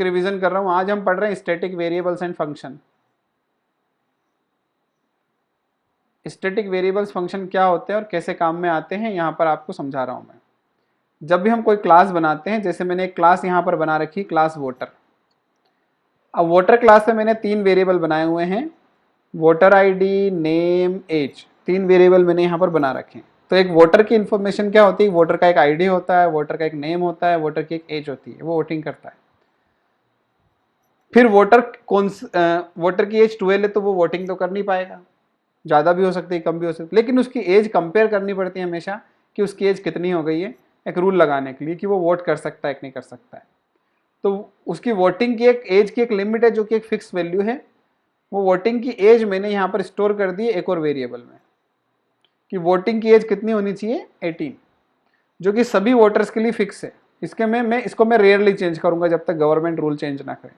Revision कर रहा हूं। आज हम पढ़ रहे हैं static variables and function. Static variables function क्या होते हैं और कैसे काम में आते हैं, यहां पर आपको समझा रहा हूं मैं। जब भी हम कोई क्लास बनाते हैं, जैसे मैंने एक क्लास यहां पर बना रखी, क्लास वोटर। अब वोटर क्लास में मैंने 3 वेरिएबल बनाए हुए हैं, voter ID, name, age. 3 variable मैंने यहां पर बना रखे हैं। तो एक वोटर की इंफॉर्मेशन क्या होती है? वोटर का एक आईडी होता है, वोटर का एक नेम होता है, वोटर की एक एज होती है, वो वोटिंग करता है। फिर वोटर की एज 12 है तो वो वोटिंग तो कर नहीं पाएगा, ज़्यादा भी हो सकती है, कम भी हो सकती है, लेकिन उसकी एज कंपेयर करनी पड़ती है हमेशा कि उसकी एज कितनी हो गई है, एक रूल लगाने के लिए कि वो वोट कर सकता है कि नहीं कर सकता है। तो उसकी वोटिंग की एक एज की एक लिमिट है जो कि एक फिक्स वैल्यू है। वो वोटिंग की एज मैंने यहाँ पर स्टोर कर दी है एक और वेरिएबल में, कि वोटिंग की एज कितनी होनी चाहिए, 18, जो कि सभी वोटर्स के लिए फिक्स है। इसको मैं रेयरली चेंज करूंगा जब तक गवर्नमेंट रूल चेंज ना करे।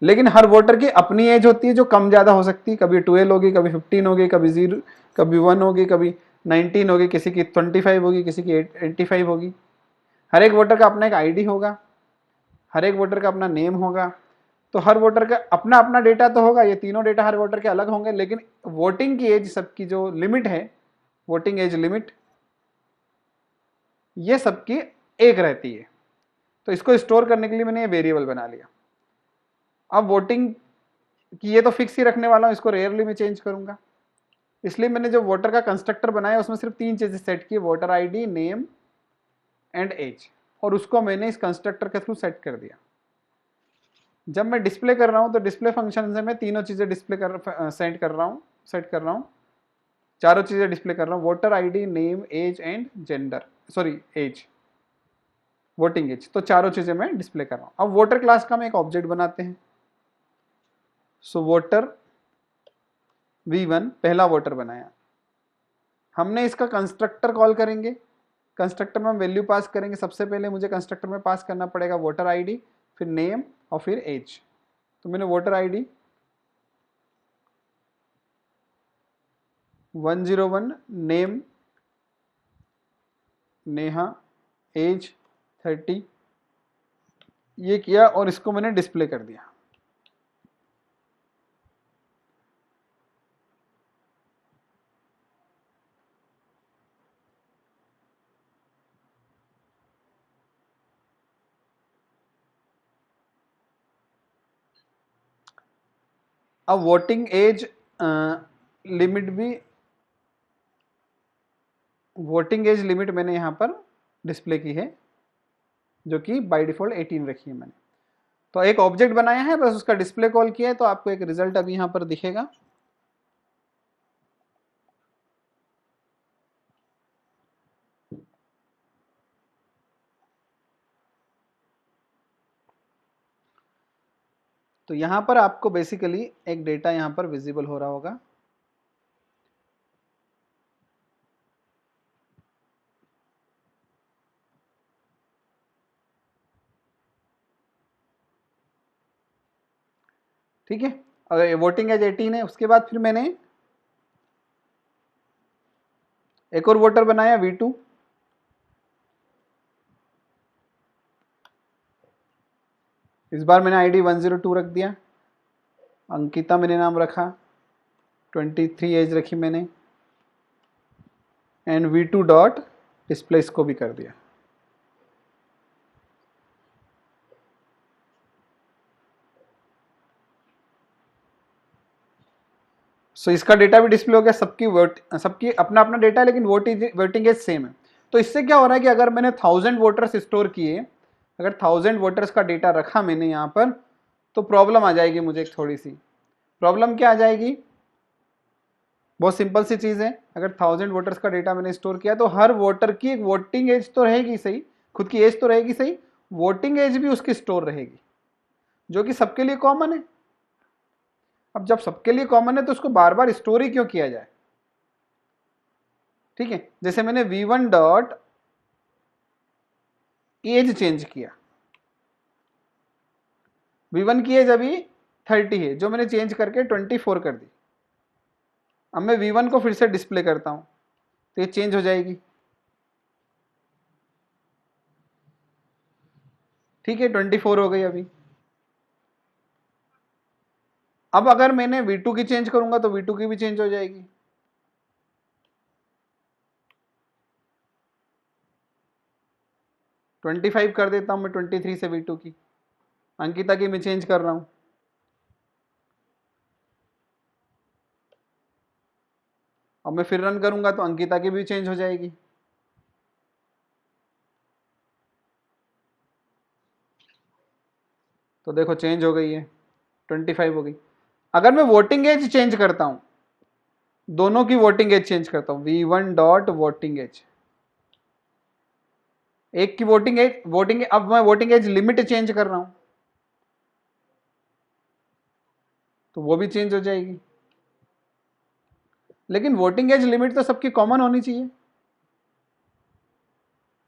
लेकिन हर वोटर की अपनी एज होती है जो कम ज़्यादा हो सकती है, कभी 12 होगी, कभी 15 होगी, कभी 0, कभी 1 होगी, कभी 19 होगी, किसी की 25 होगी, किसी की 85 होगी। हर एक वोटर का अपना एक आईडी होगा, हर एक वोटर का अपना नेम होगा। तो हर वोटर का अपना अपना डेटा तो होगा, ये तीनों डेटा हर वोटर के अलग होंगे, लेकिन वोटिंग की एज सबकी जो लिमिट है, वोटिंग एज लिमिट, ये सबकी एक रहती है। तो इसको स्टोर करने के लिए मैंने ये वेरिएबल बना लिया। अब वोटिंग कि ये तो फिक्स ही रखने वाला हूं, इसको रेयरली मैं चेंज करूंगा। इसलिए मैंने जो वोटर का कंस्ट्रक्टर बनाया उसमें सिर्फ 3 चीजें सेट की, voter ID, name and age, और उसको मैंने इस कंस्ट्रक्टर के थ्रू सेट कर दिया। जब मैं डिस्प्ले कर रहा हूं तो डिस्प्ले फंक्शन से मैं तीनों चीजें सेट कर रहा हूं, चारों चीजें डिस्प्ले कर रहा हूं, voter ID, name, age and gender, sorry age, voting age. तो चारों चीजें मैं डिस्प्ले कर रहा हूं। अब वोटर क्लास का हम एक ऑब्जेक्ट बनाते हैं। सो वोटर v1 पहला वोटर बनाया, हमने इसका कंस्ट्रक्टर कॉल करेंगे। कंस्ट्रक्टर में हम वैल्यू पास करेंगे। सबसे पहले मुझे कंस्ट्रक्टर में पास करना पड़ेगा वोटर आईडी, फिर नेम और फिर एज। तो मैंने voter ID 101, name Neha, age 30, ये किया और इसको मैंने डिस्प्ले कर दिया। अब वोटिंग एज लिमिट मैंने यहां पर डिस्प्ले की है, जो कि बाय डिफॉल्ट 18 रखी है मैंने। तो एक ऑब्जेक्ट बनाया है, बस उसका डिस्प्ले कॉल किया है, तो आपको एक रिजल्ट अभी यहां पर दिखेगा। तो यहां पर आपको बेसिकली एक डेटा यहां पर विजिबल हो रहा होगा। ठीक है, अगर वोटिंग एज 18 है, उसके बाद फिर मैंने एक और वोटर बनाया v2। इस बार मैंने आईडी 102 रख दिया, अंकिता मैंने नाम रखा, 23 एज रखी मैंने, एंड v2 डॉट डिस्प्ले इसको भी कर दिया। सो इसका डेटा भी डिस्प्ले हो गया। सबकी अपना अपना डेटा है, लेकिन वोटिंग एज सेम है। तो इससे क्या हो रहा है कि अगर मैंने 1000 वोटर्स स्टोर किए, अगर 1000 वोटर्स का डेटा रखा मैंने यहाँ पर, तो प्रॉब्लम आ जाएगी मुझे। एक थोड़ी सी प्रॉब्लम क्या आ जाएगी, बहुत सिंपल सी चीज़ है। अगर 1000 वोटर्स का डेटा मैंने स्टोर किया तो हर वोटर की एक वोटिंग एज तो रहेगी सही, खुद की एज तो रहेगी सही, वोटिंग एज भी उसकी स्टोर रहेगी, जो कि सबके लिए कॉमन है। अब जब सबके लिए कॉमन है तो उसको बार बार स्टोर ही क्यों किया जाए? ठीक है, जैसे मैंने v1 डॉट एज चेंज किया, v1 की एज अभी 30 है, जो मैंने चेंज करके 24 कर दी। अब मैं v1 को फिर से डिस्प्ले करता हूं तो ये चेंज हो जाएगी। ठीक है, 24 हो गई अभी। अब अगर मैंने V2 की चेंज करूंगा तो V2 की भी चेंज हो जाएगी। ट्वेंटी 25 कर देता हूं मैं 23 से V2 की, अंकिता की मैं चेंज कर रहा हूं। अब मैं फिर रन करूंगा तो अंकिता की भी चेंज हो जाएगी। तो देखो चेंज हो गई है, 25 हो गई। अगर मैं वोटिंग एज चेंज करता हूं, दोनों की वोटिंग एज चेंज करता हूं, V1 डॉट वोटिंग एज, एक की वोटिंग अब मैं वोटिंग एज लिमिट चेंज कर रहा हूं तो वो भी चेंज हो जाएगी। लेकिन वोटिंग एज लिमिट तो सबकी कॉमन होनी चाहिए,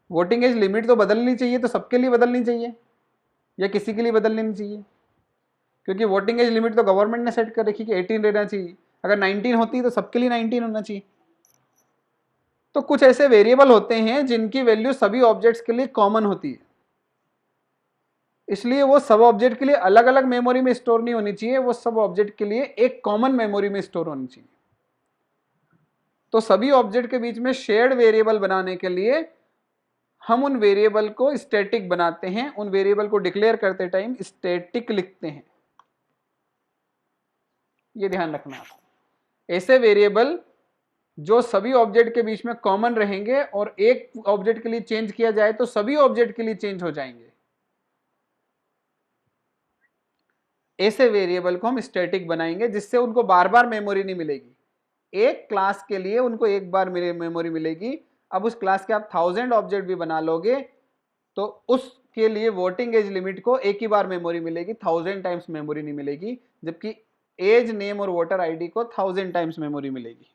वोटिंग एज लिमिट तो बदलनी चाहिए, तो सबके लिए बदलनी चाहिए या किसी के लिए बदलनी नहीं चाहिए, क्योंकि वोटिंग एज लिमिट तो गवर्नमेंट ने सेट कर रखी कि 18 रहना चाहिए। अगर 19 होती तो सबके लिए 19 होना चाहिए। तो कुछ ऐसे वेरिएबल होते हैं जिनकी वैल्यू सभी ऑब्जेक्ट्स के लिए कॉमन होती है, इसलिए वो सब ऑब्जेक्ट के लिए अलग अलग मेमोरी में स्टोर नहीं होनी चाहिए, वो सब ऑब्जेक्ट के लिए एक कॉमन मेमोरी में स्टोर होनी चाहिए। तो सभी ऑब्जेक्ट के बीच में शेयर्ड वेरिएबल बनाने के लिए हम उन वेरिएबल को स्टैटिक बनाते हैं, उन वेरिएबल को डिक्लेयर करते टाइम स्टैटिक लिखते हैं, ये ध्यान रखना आपको। ऐसे वेरिएबल जो सभी ऑब्जेक्ट के बीच में कॉमन रहेंगे और एक ऑब्जेक्ट के लिए चेंज किया जाए तो सभी ऑब्जेक्ट के लिए चेंज हो जाएंगे, ऐसे वेरिएबल को हम स्टैटिक बनाएंगे जिससे उनको बार बार मेमोरी नहीं मिलेगी। एक क्लास के लिए उनको एक बार मेमोरी मिलेगी। अब उस क्लास के आप 1000 ऑब्जेक्ट भी बना लोगे तो उसके लिए वोटिंग एज लिमिट को एक ही बार मेमोरी मिलेगी, 1000 टाइम्स मेमोरी नहीं मिलेगी, जबकि एज नेम और वोटर आईडी को 1000 टाइम्स मेमोरी मिलेगी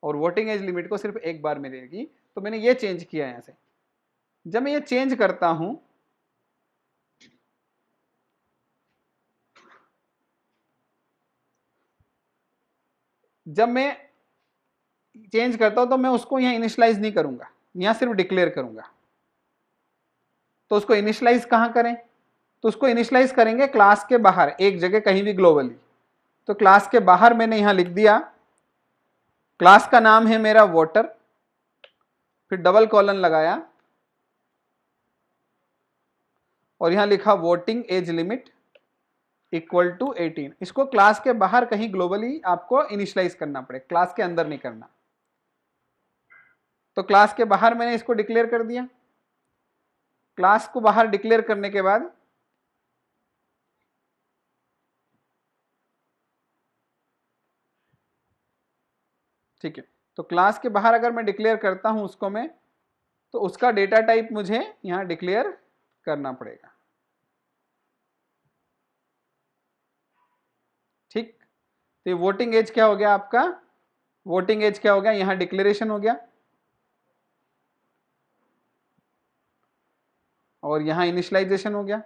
और वोटिंग एज लिमिट को सिर्फ एक बार मिलेगी। तो मैंने ये चेंज किया यहां से। जब मैं ये चेंज करता हूं, जब मैं चेंज करता हूं तो मैं उसको यहां इनिशियलाइज नहीं करूंगा, यहां सिर्फ डिक्लेयर करूंगा। तो उसको इनिशियलाइज कहां करें, तो उसको इनिशियलाइज करेंगे क्लास के बाहर एक जगह कहीं भी ग्लोबली। तो क्लास के बाहर मैंने यहां लिख दिया, क्लास का नाम है मेरा वोटर, फिर डबल कॉलन लगाया और यहां लिखा voting age limit equal to 18। इसको क्लास के बाहर कहीं ग्लोबली आपको इनिशियलाइज करना पड़े, क्लास के अंदर नहीं करना। तो क्लास के बाहर मैंने इसको डिक्लेयर कर दिया। क्लास को बाहर डिक्लेयर करने के बाद ठीक है, तो क्लास के बाहर अगर मैं डिक्लेयर करता हूं उसको मैं, तो उसका डेटा टाइप मुझे यहां डिक्लेयर करना पड़ेगा। ठीक, तो ये वोटिंग एज क्या हो गया आपका, वोटिंग एज क्या हो गया, यहां डिक्लेरेशन हो गया और यहां इनिशियलाइजेशन हो गया।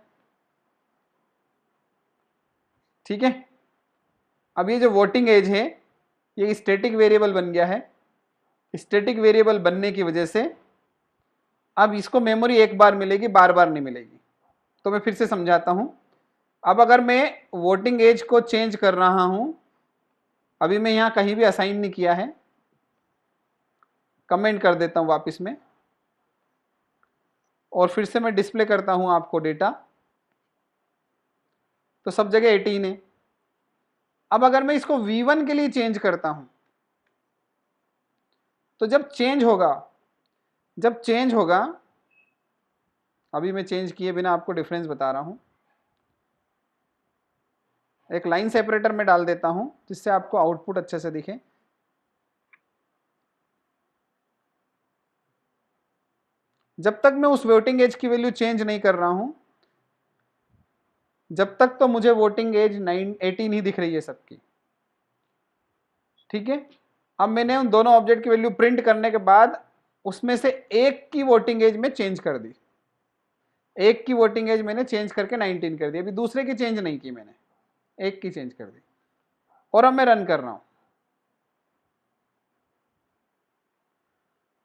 ठीक है, अब ये जो वोटिंग एज है ये स्टैटिक वेरिएबल बन गया है। स्टैटिक वेरिएबल बनने की वजह से अब इसको मेमोरी एक बार मिलेगी, बार बार नहीं मिलेगी। तो मैं फिर से समझाता हूं। अब अगर मैं वोटिंग एज को चेंज कर रहा हूं, अभी मैं यहां कहीं भी असाइन नहीं किया है, कमेंट कर देता हूं वापस में और फिर से मैं डिस्प्ले करता हूं आपको डेटा, तो सब जगह 18 है। अब अगर मैं इसको V1 के लिए चेंज करता हूं तो जब चेंज होगा, जब चेंज होगा, अभी मैं चेंज किए बिना आपको डिफरेंस बता रहा हूं, एक लाइन सेपरेटर में डाल देता हूं जिससे आपको आउटपुट अच्छे से दिखे। जब तक मैं उस वोटिंग एज की वैल्यू चेंज नहीं कर रहा हूं, जब तक तो मुझे वोटिंग एज 18 ही दिख रही है सबकी। ठीक है, अब मैंने उन दोनों ऑब्जेक्ट की वैल्यू प्रिंट करने के बाद उसमें से एक की वोटिंग एज में चेंज कर दी, एक की वोटिंग एज मैंने चेंज करके 19 कर दी। अभी दूसरे की चेंज नहीं की मैंने, एक की चेंज कर दी और अब मैं रन कर रहा हूं।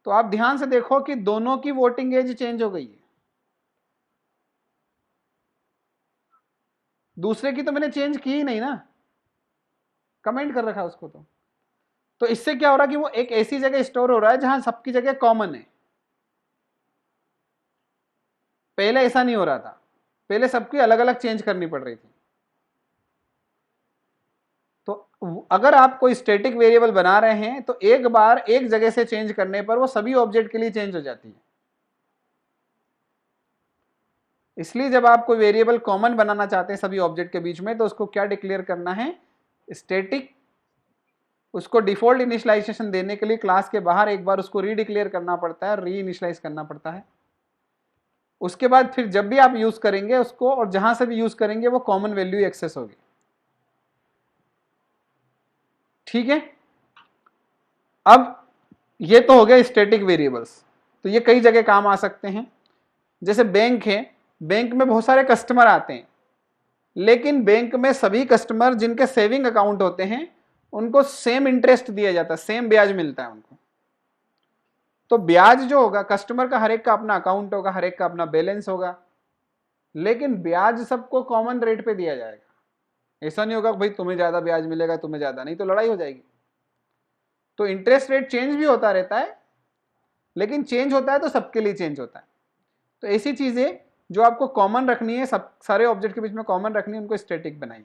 तो आप ध्यान से देखो कि दोनों की वोटिंग एज चेंज हो गई है। दूसरे की तो मैंने चेंज की ही नहीं ना, कमेंट कर रखा है उसको। तो इससे क्या हो रहा है कि वो एक ऐसी जगह स्टोर हो रहा है जहां सबकी जगह कॉमन है। पहले ऐसा नहीं हो रहा था, पहले सबकी अलग अलग चेंज करनी पड़ रही थी। तो अगर आप कोई स्टैटिक वेरिएबल बना रहे हैं तो एक बार एक जगह से चेंज करने पर वो सभी ऑब्जेक्ट के लिए चेंज हो जाती है। इसलिए जब आप कोई वेरिएबल कॉमन बनाना चाहते हैं सभी ऑब्जेक्ट के बीच में, तो उसको क्या डिक्लेयर करना है, स्टैटिक। उसको डिफॉल्ट इनिशियलाइजेशन देने के लिए क्लास के बाहर एक बार उसको रीडिक्लेयर करना पड़ता है, री इनिशियलाइज करना पड़ता है। उसके बाद फिर जब भी आप यूज करेंगे उसको, और जहां से भी यूज करेंगे, वो कॉमन वैल्यू एक्सेस होगी। ठीक है। अब ये तो हो गया स्टैटिक वेरिएबल्स। तो ये कई जगह काम आ सकते हैं। जैसे बैंक है, बैंक में बहुत सारे कस्टमर आते हैं, लेकिन बैंक में सभी कस्टमर जिनके सेविंग अकाउंट होते हैं उनको सेम इंटरेस्ट दिया जाता है, सेम ब्याज मिलता है उनको। तो ब्याज जो होगा, कस्टमर का हर एक का अपना अकाउंट होगा, हर एक का अपना बैलेंस होगा, लेकिन ब्याज सबको कॉमन रेट पे दिया जाएगा। ऐसा नहीं होगा भाई तुम्हें ज्यादा ब्याज मिलेगा तुम्हें ज्यादा, नहीं तो लड़ाई हो जाएगी। तो इंटरेस्ट रेट चेंज भी होता रहता है, लेकिन चेंज होता है तो सबके लिए चेंज होता है। तो ऐसी चीजें जो आपको कॉमन रखनी है, सब सारे ऑब्जेक्ट के बीच में कॉमन रखनी है, उनको स्टैटिक बनाइए।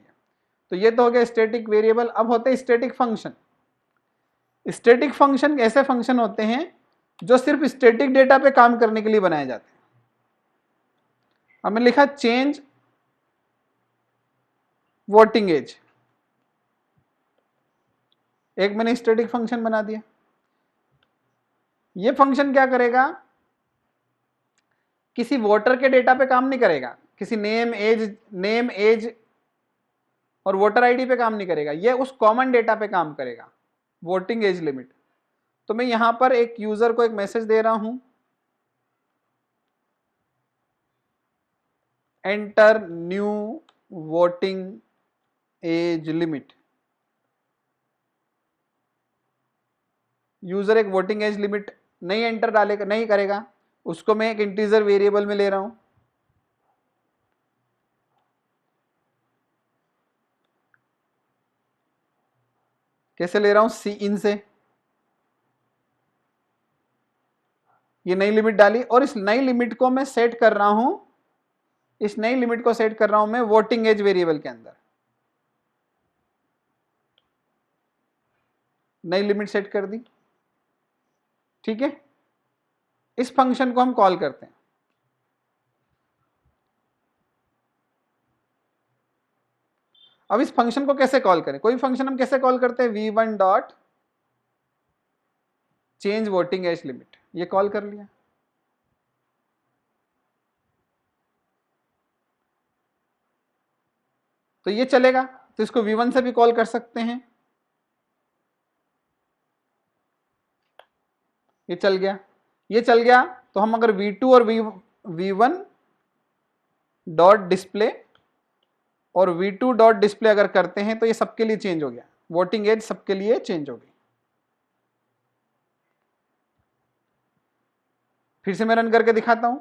तो ये तो हो गया स्टैटिक वेरिएबल। अब होते हैं स्टैटिक फंक्शन। स्टैटिक फंक्शन ऐसे फंक्शन होते हैं जो सिर्फ स्टैटिक डेटा पे काम करने के लिए बनाए जाते हैं। अब मैंने लिखा चेंज वोटिंग एज, एक मैंने स्टैटिक फंक्शन बना दिया। ये फंक्शन क्या करेगा, किसी वोटर के डेटा पे काम नहीं करेगा, किसी नेम एज और वोटर आईडी पे काम नहीं करेगा, ये उस कॉमन डेटा पे काम करेगा, वोटिंग एज लिमिट। तो मैं यहां पर एक यूजर को एक मैसेज दे रहा हूं, enter new voting age limit. User एक वोटिंग एज लिमिट नहीं एंटर डालेगा, नहीं करेगा, उसको मैं एक इंटीजर वेरिएबल में ले रहा हूं। कैसे ले रहा हूं, सी इन से। ये नई लिमिट डाली, और इस नई लिमिट को मैं सेट कर रहा हूं, इस नई लिमिट को सेट कर रहा हूं मैं वोटिंग एज वेरिएबल के अंदर। नई लिमिट सेट कर दी। ठीक है। इस फंक्शन को हम कॉल करते हैं। अब इस फंक्शन को कैसे कॉल करें, कोई फंक्शन हम कैसे कॉल करते हैं, v1 dot change voting age limit, ये कॉल कर लिया। तो ये चलेगा, तो इसको v1 से भी कॉल कर सकते हैं। ये चल गया, ये चल गया। तो हम अगर v2 और v1 डॉट डिस्प्ले और v2 डॉट डिस्प्ले अगर करते हैं तो ये सबके लिए चेंज हो गया, वोटिंग एज सबके लिए चेंज हो गई। फिर से मैं रन करके दिखाता हूं।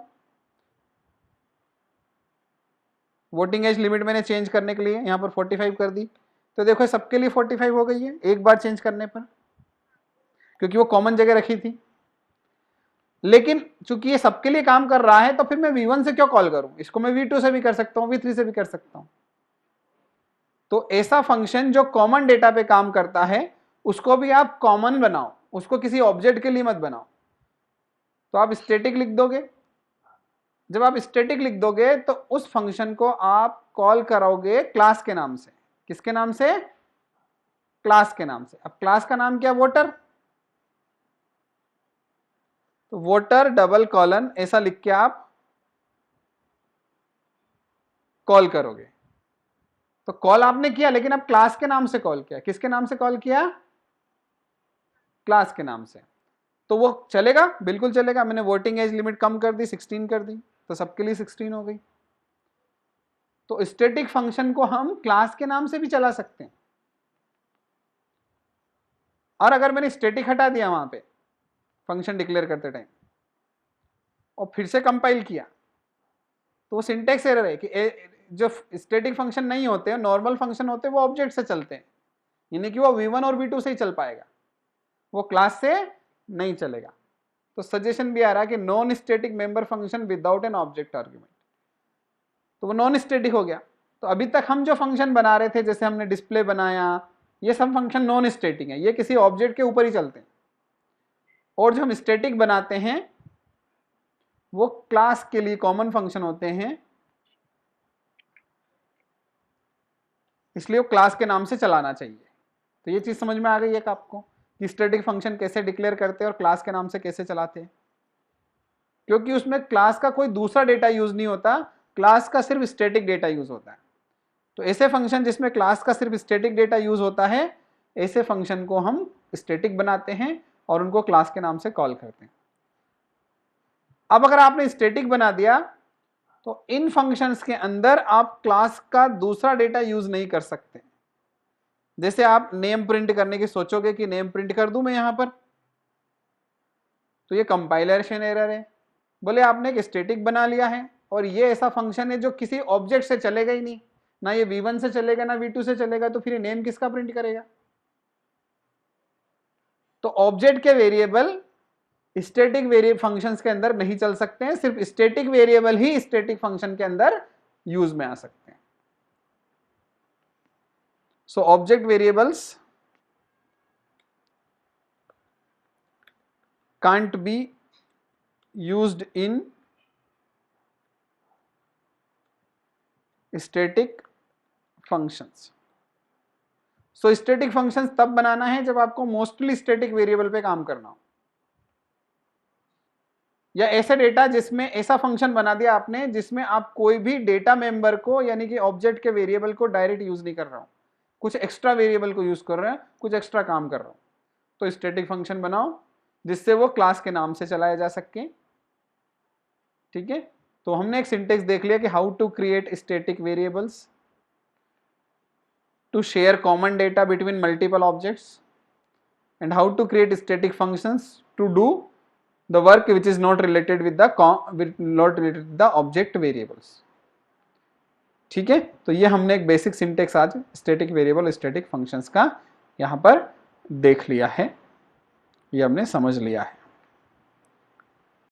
वोटिंग एज लिमिट मैंने चेंज करने के लिए यहां पर 45 कर दी, तो देखो सबके लिए 45 हो गई है एक बार चेंज करने पर, क्योंकि वो कॉमन जगह रखी थी। लेकिन चूंकि ये सबके लिए काम कर रहा है तो फिर मैं v1 से क्यों कॉल करूं, इसको मैं v2 से भी कर सकता हूं, v3 से भी कर सकता हूं। तो ऐसा फंक्शन जो कॉमन डेटा पे काम करता है उसको भी आप कॉमन बनाओ, उसको किसी ऑब्जेक्ट के लिए मत बनाओ। तो आप स्टैटिक लिख दोगे, जब आप स्टैटिक लिख दोगे तो उस फंक्शन को आप कॉल करोगे क्लास के नाम से। किसके नाम से, क्लास के नाम से। अब क्लास का नाम क्या, वोटर। तो वोटर डबल कॉलन ऐसा लिख के आप कॉल करोगे। तो कॉल आपने किया, लेकिन अब क्लास के नाम से कॉल किया। किसके नाम से कॉल किया, क्लास के नाम से। तो वो चलेगा, बिल्कुल चलेगा। मैंने वोटिंग एज लिमिट कम कर दी, 16 कर दी, तो सबके लिए 16 हो गई। तो स्टैटिक फंक्शन को हम क्लास के नाम से भी चला सकते हैं। और अगर मैंने स्टैटिक हटा दिया वहां पे फंक्शन डिक्लेयर करते टाइम और फिर से कंपाइल किया, तो वो सिंटेक्स एरर है कि जो स्टैटिक फंक्शन नहीं होते, नॉर्मल फंक्शन होते हैं, वो ऑब्जेक्ट से चलते हैं। यानी कि वो V1 और V2 से ही चल पाएगा, वो क्लास से नहीं चलेगा। तो सजेशन भी आ रहा है कि non static member function without an object argument, तो वो नॉन स्टैटिक हो गया। तो अभी तक हम जो फंक्शन बना रहे थे, जैसे हमने डिस्प्ले बनाया, ये सब फंक्शन नॉन स्टैटिक है, ये किसी ऑब्जेक्ट के ऊपर ही चलते हैं। और जो हम स्टैटिक बनाते हैं वो क्लास के लिए कॉमन फंक्शन होते हैं, इसलिए वो क्लास के नाम से चलाना चाहिए। तो ये चीज समझ में आ गई है आपको कि स्टैटिक फंक्शन कैसे डिक्लेयर करते हैं और क्लास के नाम से कैसे चलाते हैं, क्योंकि उसमें क्लास का कोई दूसरा डेटा यूज नहीं होता, क्लास का सिर्फ स्टैटिक डेटा यूज होता है। तो ऐसे फंक्शन जिसमें क्लास का सिर्फ स्टैटिक डेटा यूज होता है, ऐसे फंक्शन को हम स्टैटिक बनाते हैं और उनको क्लास के नाम से कॉल करते हैं। अब अगर आपने स्टैटिक बना दिया तो इन फंक्शंस के अंदर आप क्लास का दूसरा डेटा यूज नहीं कर सकते। जैसे आप नेम प्रिंट करने की सोचोगे कि नेम प्रिंट कर दूं मैं यहां पर, तो ये कंपाइलेशन एरर है। बोले आपने एक स्टैटिक बना लिया है और ये ऐसा फंक्शन है जो किसी ऑब्जेक्ट से चलेगा ही नहीं, ना ये V1 से चलेगा ना V2 से चलेगा, तो फिर ये नेम किसका प्रिंट करेगा? तो ऑब्जेक्ट के वेरिएबल स्टैटिक वेरिएबल फंक्शंस के अंदर नहीं चल सकते हैं, सिर्फ स्टैटिक वेरिएबल ही स्टैटिक फंक्शन के अंदर यूज में आ सकते हैं। So object variables can't be used in static functions। So static functions तब बनाना है जब आपको मोस्टली स्टैटिक वेरिएबल पे काम करना हो, या ऐसे डेटा जिसमें ऐसा फंक्शन बना दिया आपने जिसमें आप कोई भी डेटा मेंबर को यानी कि ऑब्जेक्ट के वेरिएबल को डायरेक्ट यूज नहीं कर रहा हूं, कुछ एक्स्ट्रा वेरिएबल को यूज कर रहे हैं, कुछ एक्स्ट्रा काम कर रहा हूं। तो स्टैटिक फंक्शन बनाओ जिससे वो क्लास के नाम से चलाया जा सके। ठीक है, तो हमने एक सिंटेक्स देख लिया कि how to create static variables to share common data between multiple objects, and how to create static functions to do the work which is not related with the object variables। ठीक है, तो ये हमने एक basic syntax आज static variable static functions का यहां पर देख लिया है, ये हमने समझ लिया है।